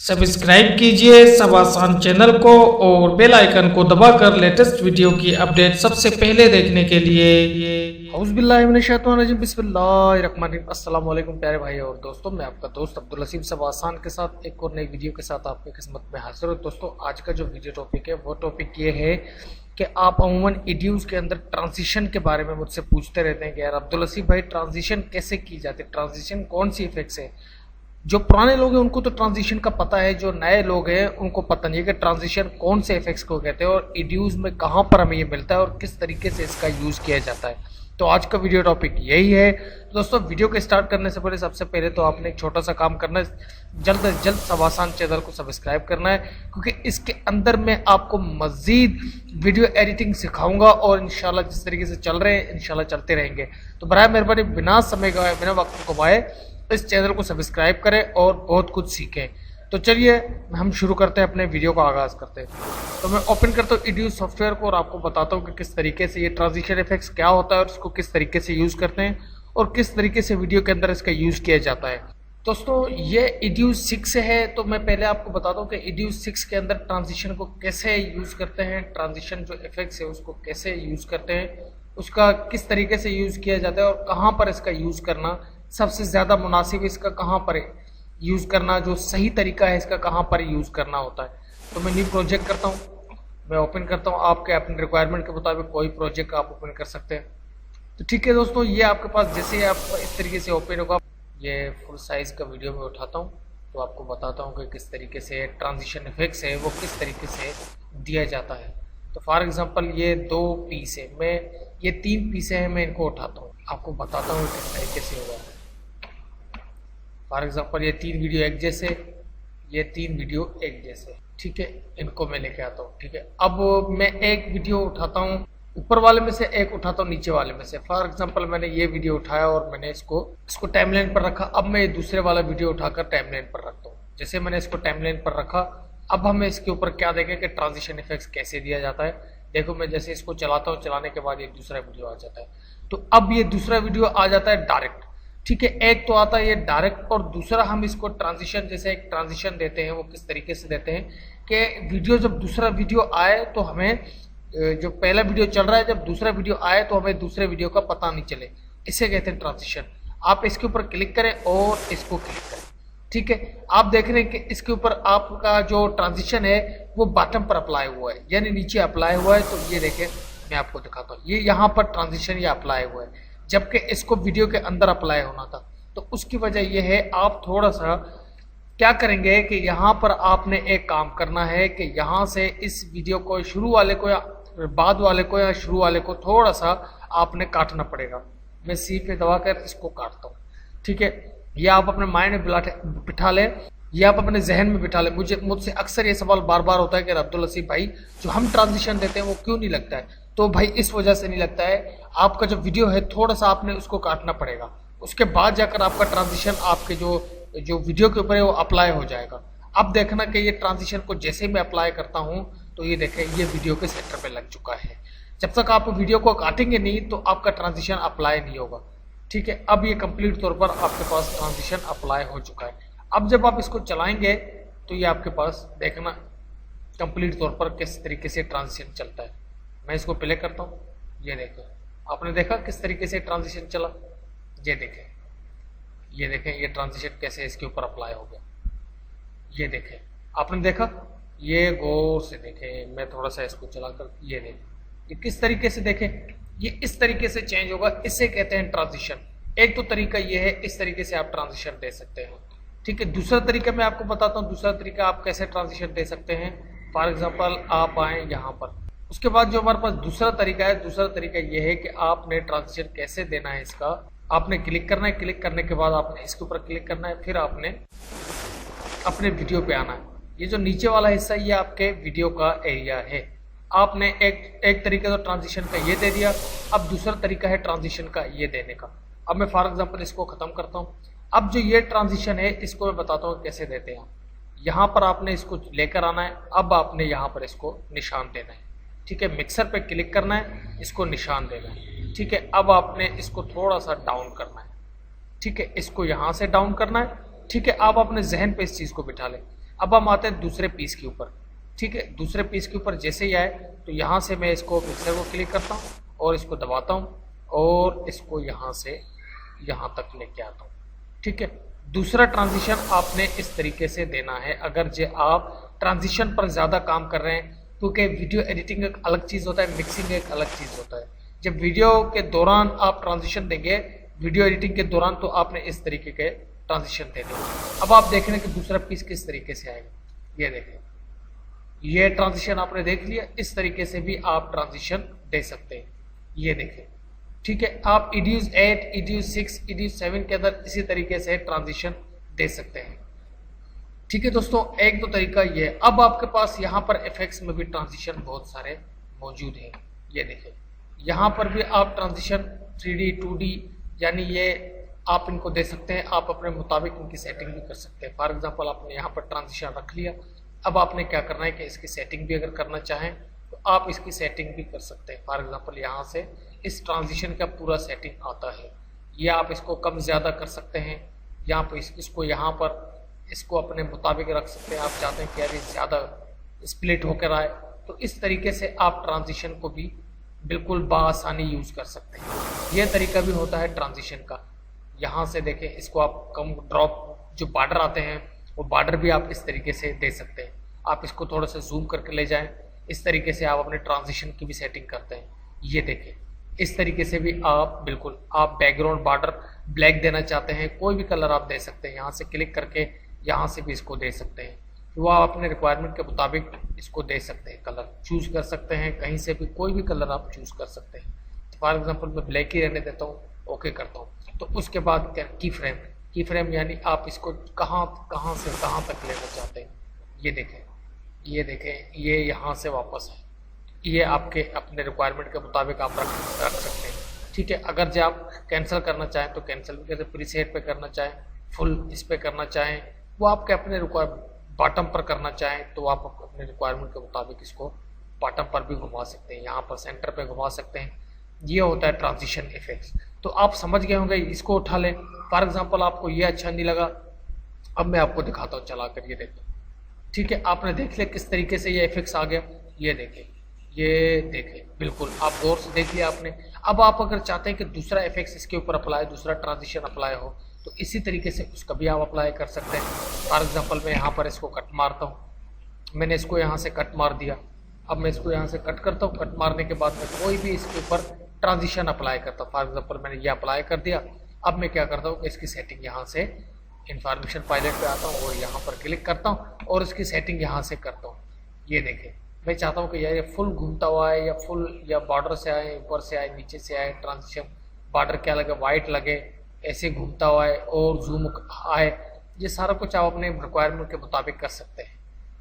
Subscribe कीजिए सब आसान चैनल को और बेल आइकन को दबाकर लेटेस्ट वीडियो की अपडेट सबसे पहले देखने के लिए औज़ुबिल्लाहिमिनश्शैतानिर्रजीम बिस्मिल्लाहिर्रहमानिर्रहीम। अस्सलाम वालेकुम प्यारे भाई और दोस्तों, मैं आपका दोस्त अब्दुल हसीब सब आसान के साथ एक और नई वीडियो के साथ आपकी किस्मत में हाजिर हूँ। दोस्तों, आज का जो वीडियो टॉपिक है वो टॉपिक ये है कि आप अमूमन ईडीयूज़ के अंदर ट्रांजिशन के बारे में मुझसे पूछते रहते हैं कि यार अब्दुल हसीब भाई ट्रांजिशन कैसे की जाती है, ट्रांजिशन कौन सी इफेक्ट्स है। जो पुराने लोग हैं उनको तो ट्रांजिशन का पता है, जो नए लोग हैं उनको पता नहीं है कि ट्रांजिशन कौन से इफेक्ट्स को कहते हैं और ईडीयूज़ में कहाँ पर हमें ये मिलता है और किस तरीके से इसका यूज़ किया जाता है। तो आज का वीडियो टॉपिक यही है। तो दोस्तों, वीडियो को स्टार्ट करने से पहले सबसे पहले तो आपने एक छोटा सा काम करना है, जल्द से जल्द सब आसान चैनल को सब्सक्राइब करना है, क्योंकि इसके अंदर मैं आपको मज़ीद वीडियो एडिटिंग सिखाऊंगा और इंशाल्लाह जिस तरीके से चल रहे हैं इंशाल्लाह चलते रहेंगे। तो बराए मेहरबानी बिना समय गवाए, बिना वक्त को गवाए इस चैनल को सब्सक्राइब करें और बहुत कुछ सीखें। तो चलिए हम शुरू करते हैं, अपने वीडियो का आगाज़ करते हैं। तो मैं ओपन करता हूँ ईडीयूज़ सॉफ्टवेयर को और आपको बताता हूँ कि किस तरीके से ये ट्रांजिशन इफेक्ट्स क्या होता है और इसको किस तरीके से यूज़ करते हैं और किस तरीके से वीडियो के अंदर इसका यूज़ किया जाता है। दोस्तों, ये ईडीयूज़ 6 है, तो मैं पहले आपको बताता हूँ कि ईडीयूज़ 6 के अंदर ट्रांजिशन को कैसे यूज़ करते हैं, ट्रांजिशन जो इफेक्ट्स है उसको कैसे यूज़ करते हैं, उसका किस तरीके से यूज़ किया जाता है और कहाँ पर इसका यूज़ करना सबसे ज़्यादा मुनासिब, इसका कहाँ पर यूज़ करना जो सही तरीका है इसका कहाँ पर यूज़ करना होता है। तो मैं न्यू प्रोजेक्ट करता हूँ, मैं ओपन करता हूँ। आपके अपने रिक्वायरमेंट के मुताबिक कोई प्रोजेक्ट आप ओपन कर सकते हैं। तो ठीक है दोस्तों, ये आपके पास जैसे ही आप इस तरीके से ओपन होगा, ये फुल साइज़ का वीडियो में उठाता हूँ तो आपको बताता हूँ कि किस तरीके से ट्रांजिशन इफेक्ट्स है वो किस तरीके से दिया जाता है। तो फॉर एग्जांपल ये 2 पीस है, मैं ये 3 पीस है, मैं इनको उठाता हूँ, आपको बताता हूँ किस तरीके से होगा। फॉर एग्जांपल ये 3 वीडियो एक जैसे, ये 3 वीडियो एक जैसे, ठीक है, इनको मैं लेके आता हूँ। ठीक है, अब मैं एक वीडियो उठाता हूँ ऊपर वाले में से, एक उठाता हूँ नीचे वाले में से। फॉर एग्जांपल मैंने ये वीडियो उठाया और मैंने इसको टाइमलाइन पर रखा। अब मैं ये दूसरे वाला वीडियो उठाकर टाइमलाइन पर रखता हूँ। जैसे मैंने इसको टाइमलाइन पर रखा, अब हमें इसके ऊपर क्या देखें कि ट्रांजिशन इफेक्ट्स कैसे दिया जाता है। देखो, मैं जैसे इसको चलाता हूँ, चलाने के बाद ये दूसरा वीडियो आ जाता है। तो अब ये दूसरा वीडियो आ जाता है डायरेक्ट। ठीक है, एक तो आता है ये डायरेक्ट और दूसरा हम इसको ट्रांजिशन, जैसे एक ट्रांजिशन देते हैं वो किस तरीके से देते हैं कि वीडियो जब दूसरा वीडियो आए तो हमें जो पहला वीडियो चल रहा है, जब दूसरा वीडियो आए तो हमें दूसरे वीडियो का पता नहीं चले, इसे कहते हैं ट्रांजिशन। आप इसके ऊपर क्लिक करें और इसको क्लिक करें। ठीक है, आप देख रहे हैं कि इसके ऊपर आपका जो ट्रांजिशन है वो बॉटम पर अप्लाई हुआ है, यानी नीचे अप्लाई हुआ है। तो ये देखें, मैं आपको दिखाता हूँ, ये यहाँ पर ट्रांजिशन ये अप्लाई हुआ है, जबकि इसको वीडियो के अंदर अप्लाई होना था। तो उसकी वजह यह है, आप थोड़ा सा क्या करेंगे कि यहाँ पर आपने एक काम करना है कि यहाँ से इस वीडियो को शुरू वाले को या बाद वाले को या शुरू वाले को थोड़ा सा आपने काटना पड़ेगा। मैं सी पे दबाकर इसको काटता हूँ। ठीक है, ये आप अपने माइंड में बिठा लें, ये आप अपने जहन में बिठा लें। मुझसे अक्सर ये सवाल बार बार होता है कि अब्दुल हसीब भाई जो हम ट्रांजिशन देते हैं वो क्यों नहीं लगता है। तो भाई इस वजह से नहीं लगता है, आपका जो वीडियो है थोड़ा सा आपने उसको काटना पड़ेगा, उसके बाद जाकर आपका ट्रांजिशन आपके जो वीडियो के ऊपर है वो अप्लाई हो जाएगा। अब देखना कि ये ट्रांजिशन को जैसे मैं अप्लाई करता हूँ तो ये देखें, ये वीडियो के सेंटर पे लग चुका है। जब तक आप वीडियो को काटेंगे नहीं तो आपका ट्रांजिशन अप्लाई नहीं होगा। ठीक है, अब ये कंप्लीट तौर पर आपके पास ट्रांजिशन अप्लाई हो चुका है। अब जब आप इसको चलाएंगे तो ये आपके पास देखना कंप्लीट तौर पर किस तरीके से ट्रांजिशन चलता है। मैं इसको प्ले करता हूँ, ये देखें, आपने देखा किस तरीके से ट्रांजिशन चला। ये देखें, ये देखें, ये ट्रांजिशन कैसे इसके ऊपर अप्लाई हो गया। ये देखें, आपने देखा, ये गौर से देखें, मैं थोड़ा सा इसको चलाकर ये देखें, ये किस तरीके से देखें, ये इस तरीके से चेंज होगा। इसे कहते हैं ट्रांजिशन। एक तो तरीका ये है, इस तरीके से आप ट्रांजिशन दे सकते हैं। ठीक है, दूसरा तरीका मैं आपको बताता हूँ, दूसरा तरीका आप कैसे ट्रांजिशन दे सकते हैं। फॉर एग्जांपल आप आए यहाँ पर, उसके बाद जो हमारे पास दूसरा तरीका है, दूसरा तरीका ये है कि आपने ट्रांजिशन कैसे देना है इसका, आपने क्लिक करना है, क्लिक करने के बाद आपने इसके ऊपर क्लिक करना है, फिर आपने अपने वीडियो पे आना है। ये जो नीचे वाला हिस्सा ये आपके वीडियो का एरिया है। आपने एक तरीका तो ट्रांजिशन का ये दे दिया, अब दूसरा तरीका है ट्रांजिशन का ये देने का। अब मैं फॉर एग्जांपल इसको ख़त्म करता हूँ। अब जो ये ट्रांजिशन है इसको मैं बताता हूँ कैसे देते हैं। यहाँ पर आपने इसको लेकर आना है, अब आपने यहाँ पर इसको निशान देना है। ठीक है, मिक्सर पे क्लिक करना है, इसको निशान देना है। ठीक है, अब आपने इसको थोड़ा सा डाउन करना है। ठीक है, इसको यहाँ से डाउन करना है। ठीक है, आप अपने जहन पे इस चीज़ को बिठा लें। अब हम आते हैं दूसरे पीस के ऊपर। ठीक है, दूसरे पीस के ऊपर जैसे ही आए तो यहाँ से मैं इसको मिक्सर को क्लिक करता हूँ और इसको दबाता हूँ और इसको यहाँ से यहाँ तक लेके आता हूँ। ठीक है, दूसरा ट्रांजिशन आपने इस तरीके से देना है। अगर जो आप ट्रांजिशन पर ज़्यादा काम कर रहे हैं, क्योंकि वीडियो एडिटिंग एक अलग चीज़ होता है, मिक्सिंग एक अलग चीज़ होता है। जब वीडियो के दौरान आप ट्रांजिशन देंगे, वीडियो एडिटिंग के दौरान, तो आपने इस तरीके के ट्रांजिशन देने हैं। अब आप देख रहे हैं कि दूसरा पीस किस तरीके से आएगा, ये देखें, ये ट्रांजिशन आपने देख लिया। इस तरीके से भी आप ट्रांजिशन दे सकते हैं, ये देखें। ठीक है, आप EDUs 8, EDUs 6, EDUs 7 के अंदर इसी तरीके से ट्रांजिशन दे सकते हैं। ठीक है दोस्तों, एक दो तरीका ये है। अब आपके पास यहाँ पर इफेक्ट्स में भी ट्रांजिशन बहुत सारे मौजूद हैं, ये देखें। यहाँ पर भी आप ट्रांजिशन 3D 2D यानी ये आप इनको दे सकते हैं। आप अपने मुताबिक इनकी सेटिंग भी कर सकते हैं। फॉर एग्जांपल आपने यहाँ पर ट्रांजिशन रख लिया, अब आपने क्या करना है कि इसकी सेटिंग भी अगर करना चाहें तो आप इसकी सेटिंग भी कर सकते हैं। फॉर एग्जांपल यहाँ से इस ट्रांजिशन का पूरा सेटिंग आता है, ये आप इसको कम ज़्यादा कर सकते हैं। यहाँ पर इसको यहाँ पर इसको अपने मुताबिक रख सकते हैं। आप चाहते हैं कि यार ज़्यादा स्प्लिट होकर आए, तो इस तरीके से आप ट्रांजिशन को भी बिल्कुल बआसानी यूज़ कर सकते हैं। यह तरीका भी होता है ट्रांजिशन का। यहाँ से देखें, इसको आप कम ड्रॉप जो बॉर्डर आते हैं वो बॉर्डर भी आप इस तरीके से दे सकते हैं। आप इसको थोड़ा सा जूम करके ले जाएं, इस तरीके से आप अपने ट्रांजिशन की भी सेटिंग करते हैं। ये देखें, इस तरीके से भी आप बिल्कुल आप बैकग्राउंड बॉर्डर ब्लैक देना चाहते हैं, कोई भी कलर आप दे सकते हैं। यहाँ से क्लिक करके यहाँ से भी इसको दे सकते हैं। वो आप अपने रिक्वायरमेंट के मुताबिक इसको दे सकते हैं, कलर चूज़ कर सकते हैं। कहीं से भी कोई भी कलर आप चूज़ कर सकते हैं। फॉर एग्जांपल मैं ब्लैक ही रहने देता हूँ, ओके करता हूँ। तो उसके बाद क्या, की फ्रेम यानी आप इसको कहाँ से कहाँ तक लेना चाहते हैं। ये देखें, ये यहाँ से वापस है। ये आपके अपने रिक्वायरमेंट के मुताबिक आप रख सकते हैं। ठीक है, अगर जब आप कैंसिल करना चाहें तो कैंसिल भी कैसे, प्रीसेट पे करना चाहें, फुल इस पे करना चाहें, वो आपके अपने बॉटम पर करना चाहें तो आप अपने रिक्वायरमेंट के मुताबिक इसको बॉटम पर भी घुमा सकते हैं, यहाँ पर सेंटर पे घुमा सकते हैं। ये होता है ट्रांजिशन इफेक्ट्स। तो आप समझ गए होंगे, इसको उठा लें। फॉर एग्जांपल आपको ये अच्छा नहीं लगा, अब मैं आपको दिखाता हूँ चला कर, ये देखें। ठीक है, आपने देख लिया किस तरीके से ये इफेक्ट्स आ गया। ये देखें, बिल्कुल आप गौर से देख लिया आपने। अब आप अगर चाहते हैं कि दूसरा इफेक्ट्स इसके ऊपर अप्लाई, दूसरा ट्रांजिशन अप्लाई हो, तो इसी तरीके से उसका भी आप अप्लाई कर सकते हैं। फॉर एग्जांपल मैं यहाँ पर इसको कट मारता हूँ, मैंने इसको यहाँ से कट मार दिया। अब मैं इसको यहाँ से कट करता हूँ, कट मारने के बाद मैं कोई भी इसके ऊपर ट्रांजिशन अप्लाई करता हूँ। फॉर एग्जांपल मैंने ये अप्लाई कर दिया। अब मैं क्या करता हूँ कि इसकी सेटिंग यहाँ से इंफॉर्मेशन पायलट पे आता हूँ और यहाँ पर क्लिक करता हूँ और इसकी सेटिंग यहाँ से करता हूँ। ये देखें, मैं चाहता हूँ कि यार ये फुल घूमता हुआ है या फुल या बॉर्डर से आए, ऊपर से आए, नीचे से आए, ट्रांजिशन बॉर्डर क्या लगे, वाइट लगे, ऐसे घूमता हुआ है और जूम आए, ये सारा कुछ आप अपने रिक्वायरमेंट के मुताबिक कर सकते हैं।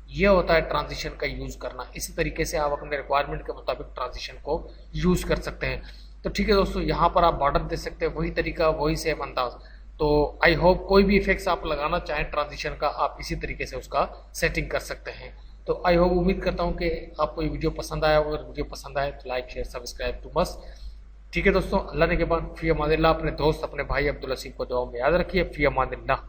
ये होता है ट्रांजिशन का यूज़ करना। इसी तरीके से आप अपने रिक्वायरमेंट के मुताबिक ट्रांजिशन को यूज़ कर सकते हैं। तो ठीक है दोस्तों, यहाँ पर आप बॉर्डर दे सकते हैं, वही तरीका, वही सेम अंदाज। तो आई होप कोई भी इफेक्ट्स आप लगाना चाहें ट्रांजिशन का, आप इसी तरीके से उसका सेटिंग कर सकते हैं। तो आई होप, उम्मीद करता हूँ कि आपको ये वीडियो पसंद आया। अगर वीडियो पसंद आए तो like share subscribe to must. ठीक है दोस्तों, अल्लाह ने के बाद फ़ी अमानिल्लाह। अपने दोस्त अपने भाई अब्दुल हसीब को दुआ में याद रखिए। फ़ी अमानिल्लाह।